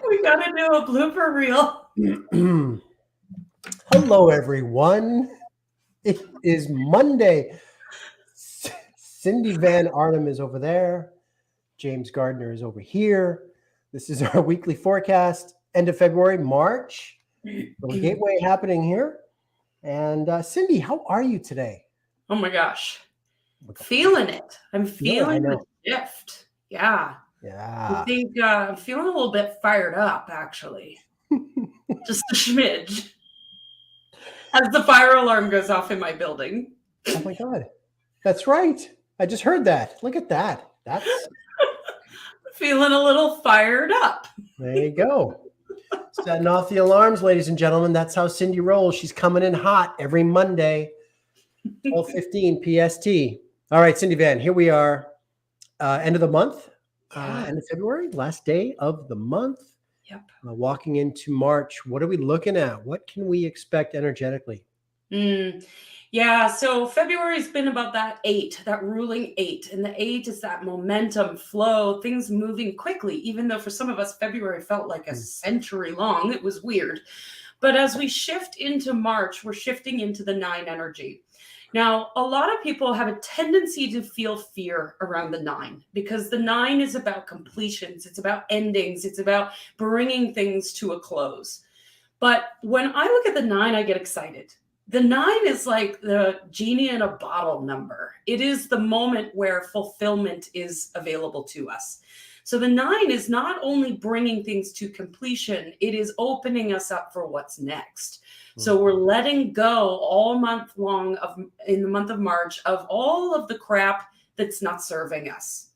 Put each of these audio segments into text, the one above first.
We gotta do a blooper reel. Hello, everyone. It is Monday. Cindy Van Arnam is over there. James Gardner is over here. This is our weekly forecast. End of February, March. Little gateway happening here. And Cindy, how are you today? Oh my gosh. Look up. Feeling it. I'm Yeah, I feeling the know. shift. Yeah. I Yeah. think I'm feeling a little bit fired up, actually. Just a smidge. As the fire alarm goes off in my building. Oh my God. That's right. I just heard that. Look at that. Feeling a little fired up. There you go. Setting off the alarms, ladies and gentlemen. That's how Cindy rolls. She's coming in hot every Monday, 12:15 PST. All right, Cindy Van, here we are. End of the month, Yeah. end of February, last day of the month. Yep. Walking into March, what are we looking at? What can we expect energetically? Yeah, so February's been about that 8, that ruling 8. And the 8 is that momentum, flow, things moving quickly, even though for some of us, February felt like a century long. It was weird. But as we shift into March, we're shifting into the 9 energy. Now, a lot of people have a tendency to feel fear around the 9 because the 9 is about completions, it's about endings, it's about bringing things to a close. But when I look at the 9, I get excited. The 9 is like the genie in a bottle number. It is the moment where fulfillment is available to us. So the 9 is not only bringing things to completion, it is opening us up for what's next. So we're letting go all month long in the month of March of all of the crap that's not serving us.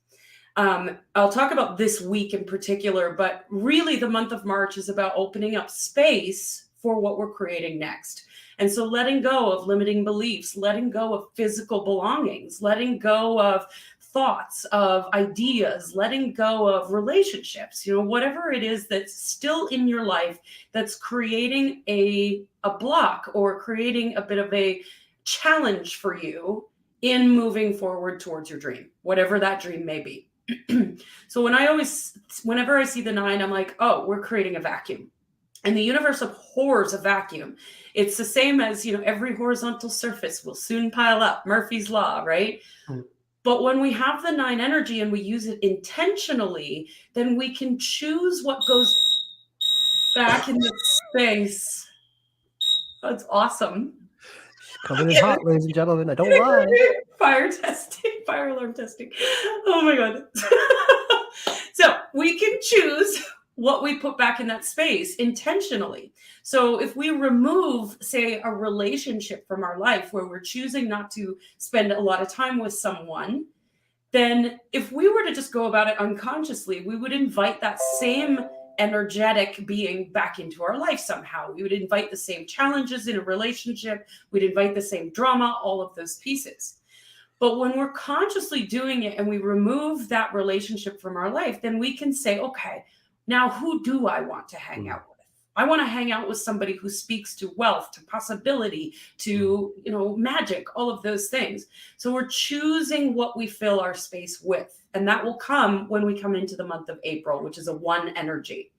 I'll talk about this week in particular, but really the month of March is about opening up space for what we're creating next. And so letting go of limiting beliefs, letting go of physical belongings, letting go of thoughts, of ideas, letting go of relationships, whatever it is that's still in your life that's creating a block or creating a bit of a challenge for you in moving forward towards your dream, whatever that dream may be. So whenever I see the 9, I'm like, oh, we're creating a vacuum. And the universe abhors a vacuum. It's the same as, every horizontal surface will soon pile up. Murphy's Law, right? But when we have the 9 energy and we use it intentionally, then we can choose what goes back in the space. That's awesome. She's coming in hot, ladies and gentlemen. I don't lie. Fire alarm testing. Oh my God. So we can choose what we put back in that space intentionally. So if we remove, say, a relationship from our life where we're choosing not to spend a lot of time with someone, then if we were to just go about it unconsciously, we would invite that same energetic being back into our life somehow. We would invite the same challenges in a relationship. We'd invite the same drama, all of those pieces. But when we're consciously doing it and we remove that relationship from our life, then we can say, okay, now who do I want to hang out with? I want to hang out with somebody who speaks to wealth, to possibility, to, magic, all of those things. So we're choosing what we fill our space with. And that will come when we come into the month of April, which is a 1 energy.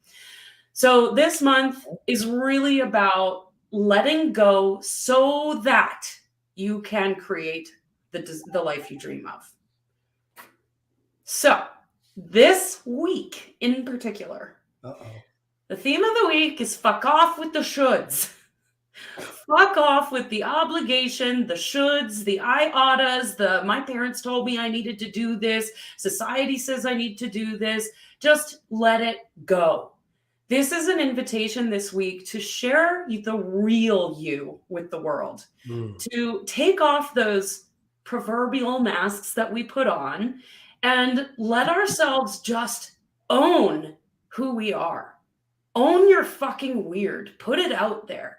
So this month is really about letting go so that you can create the life you dream of. So this week in particular, the theme of the week is fuck off with the shoulds. Fuck off with the obligation, the shoulds, the I oughtas, the my parents told me I needed to do this, society says I need to do this. Just let it go. This is an invitation this week to share the real you with the world, to take off those proverbial masks that we put on and let ourselves just own who we are. Own your fucking weird. Put it out there.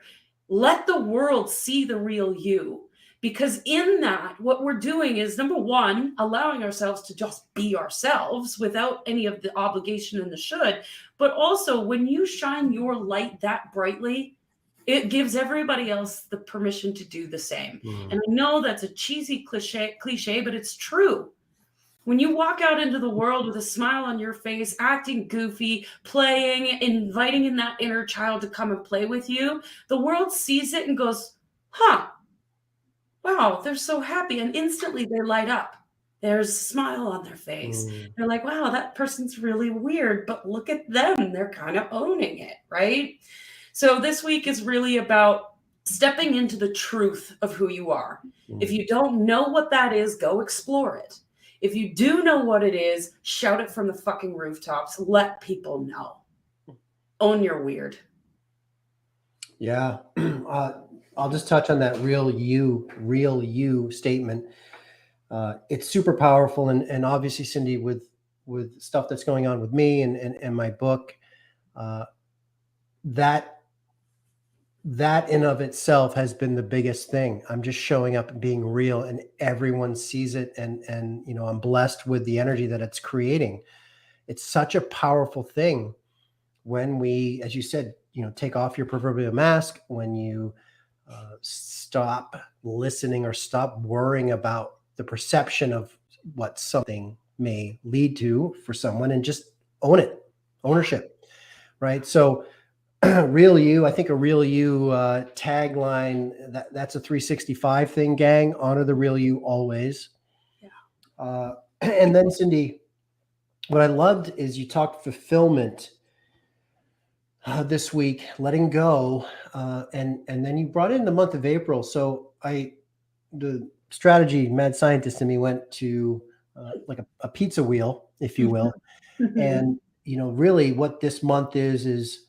Let the world see the real you. Because in that, what we're doing is, number 1, allowing ourselves to just be ourselves without any of the obligation and the should. But also, when you shine your light that brightly, it gives everybody else the permission to do the same. And I know that's a cheesy cliche, but it's true. When you walk out into the world with a smile on your face, acting goofy, playing, inviting in that inner child to come and play with you, the world sees it and goes, huh, wow, they're so happy. And instantly they light up. There's a smile on their face. They're like, wow, that person's really weird, but look at them. They're kind of owning it, right? So this week is really about stepping into the truth of who you are. If you don't know what that is, go explore it. If you do know what it is, shout it from the fucking rooftops. Let people know. Own your weird. Yeah. I'll just touch on that real you statement. It's super powerful. And obviously, Cindy, with stuff that's going on with me and my book, that in of itself has been the biggest thing. I'm just showing up and being real, and everyone sees it. And you know, I'm blessed with the energy that it's creating. It's such a powerful thing when we, as you said, you know, take off your proverbial mask, when you stop listening or stop worrying about the perception of what something may lead to for someone, and just own it. Ownership, right? So real you, I think a real you tagline, that's a 365 thing, gang. Honor the real you always. Yeah. And then, Cindy, what I loved is you talked fulfillment this week, letting go, and then you brought in the month of April. So the strategy mad scientist in me went to like a pizza wheel, if you will. And you know, really what this month is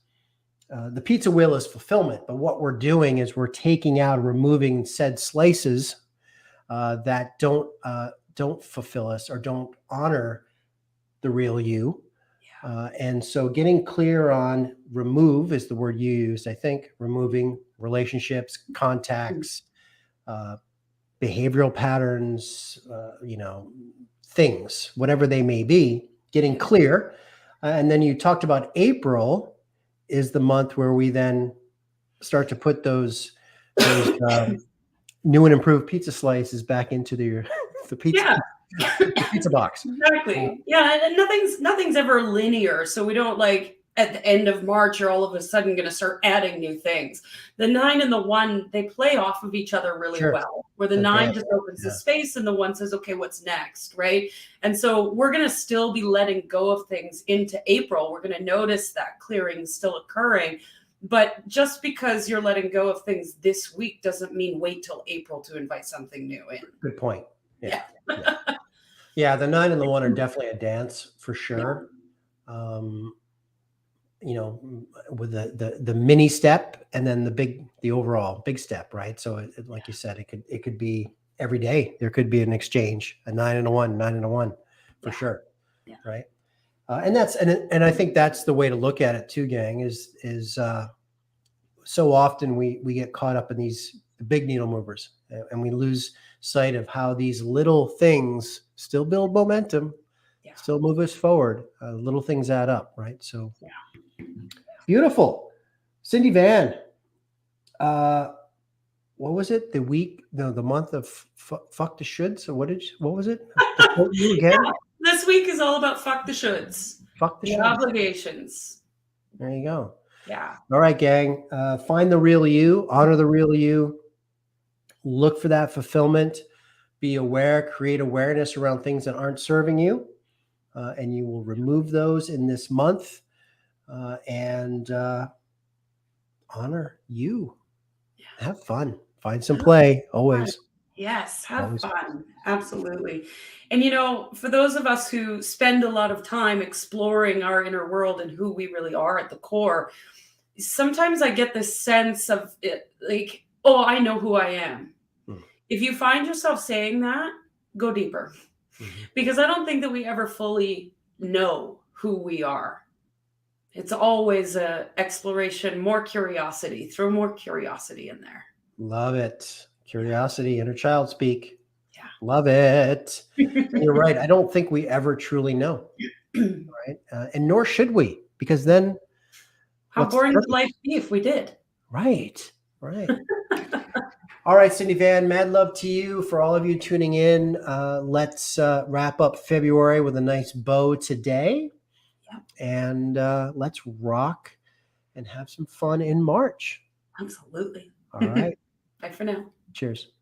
the pizza wheel is fulfillment, but what we're doing is we're taking out, removing said slices that don't fulfill us or don't honor the real you. And so getting clear on remove is the word you used, I think. Removing relationships, contacts, behavioral patterns, you know, things, whatever they may be, getting clear. And then you talked about April is the month where we then start to put those new and improved pizza slices back into the pizza, the pizza box. Exactly. Yeah, and nothing's ever linear, so we don't like at the end of March you're all of a sudden going to start adding new things. The 9 and the 1, they play off of each other really well, where the 9 just opens the space and the 1 says, okay, what's next, right? And so we're going to still be letting go of things into April. We're going to notice that clearing is still occurring. But just because you're letting go of things this week doesn't mean wait till April to invite something new in. Good point. Yeah. Yeah, the 9 and the 1 are definitely a dance for sure. You know, with the mini step and then the overall big step, right? So like you said, it could be every day. There could be an exchange, a 9 and a 1, 9 and a 1 for sure. Yeah. Right. And I think that's the way to look at it too, gang, is so often we get caught up in these big needle movers and we lose sight of how these little things still build momentum, still move us forward. Little things add up, right? So beautiful. Cindy Van, what was it? The month of fuck the shoulds. So what was it? You again? This week is all about fuck the shoulds. Fuck the shoulds. Obligations. There you go. Yeah. All right, gang. Find the real you, honor the real you, look for that fulfillment, be aware, create awareness around things that aren't serving you, and you will remove those in this month, and honor you. Have fun. Find some play, always. Yes, have fun. Absolutely. And, you know, for those of us who spend a lot of time exploring our inner world and who we really are at the core, sometimes I get this sense of it, like, oh, I know who I am. If you find yourself saying that, go deeper. Because I don't think that we ever fully know who we are. It's always a exploration, more curiosity. Throw more curiosity in there. Love it. Curiosity, inner child speak. Yeah. Love it. You're right. I don't think we ever truly know. Right. And nor should we, because then how boring would life be if we did? Right. Right. All right, Cindy Van, mad love to you. For all of you tuning in, let's wrap up February with a nice bow today. Yep. And let's rock and have some fun in March. Absolutely. All right. Bye for now. Cheers.